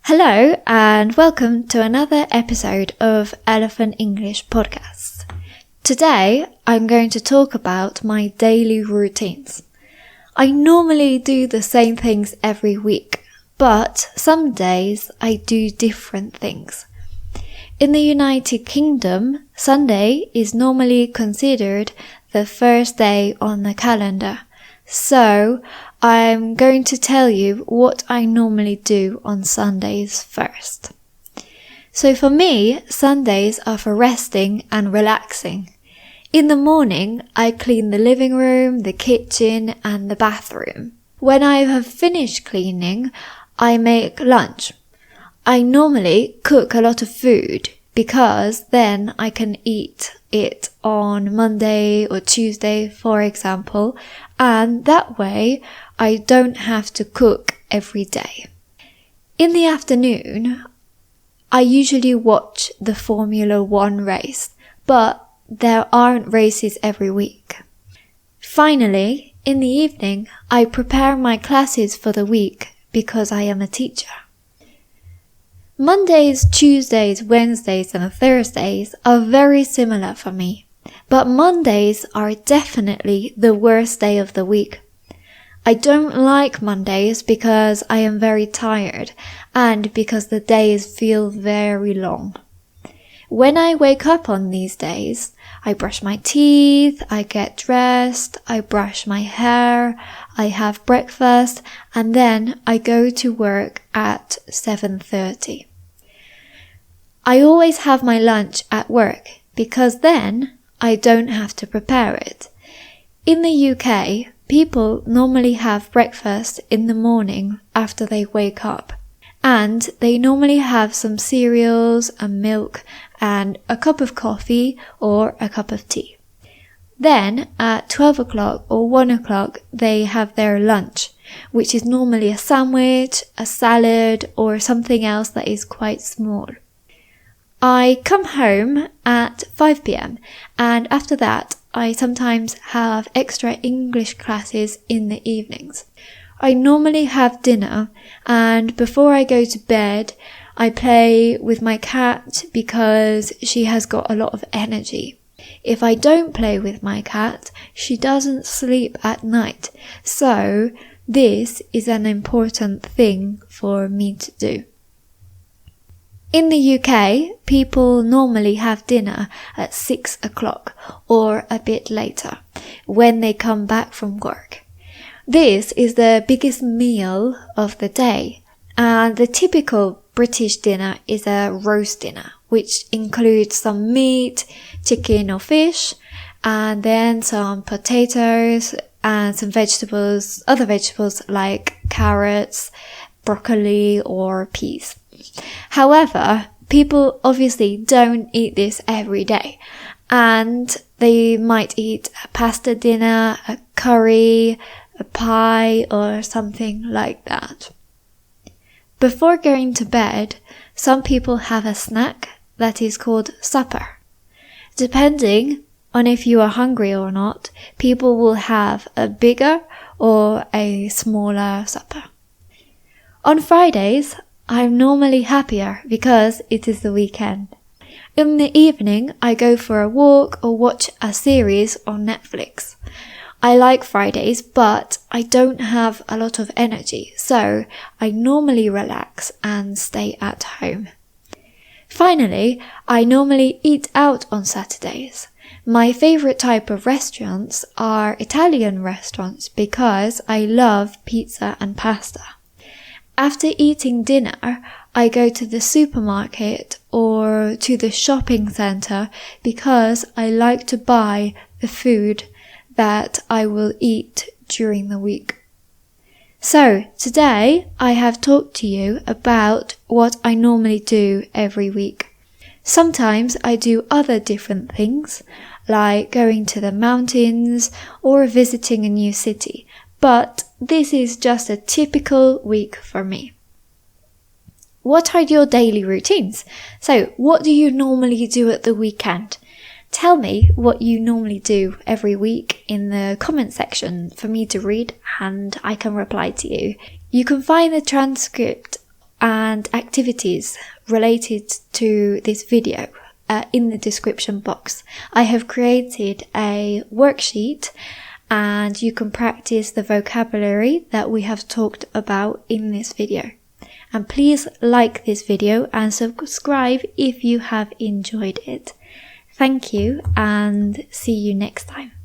Hello and welcome to another episode of Elephant English Podcast. Today I'm going to talk about my daily routines. I normally do the same things every week, but some days I do different things. In the United Kingdom, Sunday is normally considered the first day on the calendar. So, I'm going to tell you what I normally do on Sundays first. So for me, Sundays are for resting and relaxing. In the morning, I clean the living room, the kitchen, and the bathroom. When I have finished cleaning, I make lunch. I normally cook a lot of food because then I can eat it on Monday or Tuesday, for example, and that way I don't have to cook every day. In the afternoon, I usually watch the Formula 1 race, but there aren't races every week. Finally, in the evening, I prepare my classes for the week because I am a teacher. Mondays, Tuesdays, Wednesdays and Thursdays are very similar for me, but Mondays are definitely the worst day of the week. I don't like Mondays because I am very tired and because the days feel very long. When I wake up on these days, I brush my teeth, I get dressed, I brush my hair, I have breakfast, and then I go to work at 7:30. I always have my lunch at work because then I don't have to prepare it. In the UK, people normally have breakfast in the morning after they wake up, and they normally have some cereals and milk and a cup of coffee or a cup of tea. Then at 12 o'clock or 1 o'clock they have their lunch, which is normally a sandwich, a salad or something else that is quite small. I come home at 5 p.m. and after that I sometimes have extra English classes in the evenings. I normally have dinner and before I go to bed I play with my cat because she has got a lot of energy. If I don't play with my cat, she doesn't sleep at night. So this is an important thing for me to do. In the UK, people normally have dinner at 6 o'clock or a bit later when they come back from work. This is the biggest meal of the day, and the typical British dinner is a roast dinner, which includes some meat, chicken or fish, and then some potatoes and some vegetables, other vegetables like carrots, broccoli or peas. However, people obviously don't eat this every day, and they might eat a pasta dinner, a curry, a pie or something like that. Before going to bed, some people have a snack that is called supper. Depending on if you are hungry or not, people will have a bigger or a smaller supper. On Fridays, I'm normally happier because it is the weekend. In the evening, I go for a walk or watch a series on Netflix. I like Fridays, but I don't have a lot of energy, so I normally relax and stay at home. Finally, I normally eat out on Saturdays. My favorite type of restaurants are Italian restaurants because I love pizza and pasta. After eating dinner, I go to the supermarket or to the shopping center because I like to buy the food that I will eat during the week. So, today I have talked to you about what I normally do every week. Sometimes I do other different things, like going to the mountains or visiting a new city, but this is just a typical week for me. What are your daily routines? So, what do you normally do at the weekend? Tell me what you normally do every week in the comment section for me to read and I can reply to you. You can find the transcript and activities related to this video in the description box. I have created a worksheet and you can practice the vocabulary that we have talked about in this video. And please like this video and subscribe if you have enjoyed it. Thank you and see you next time.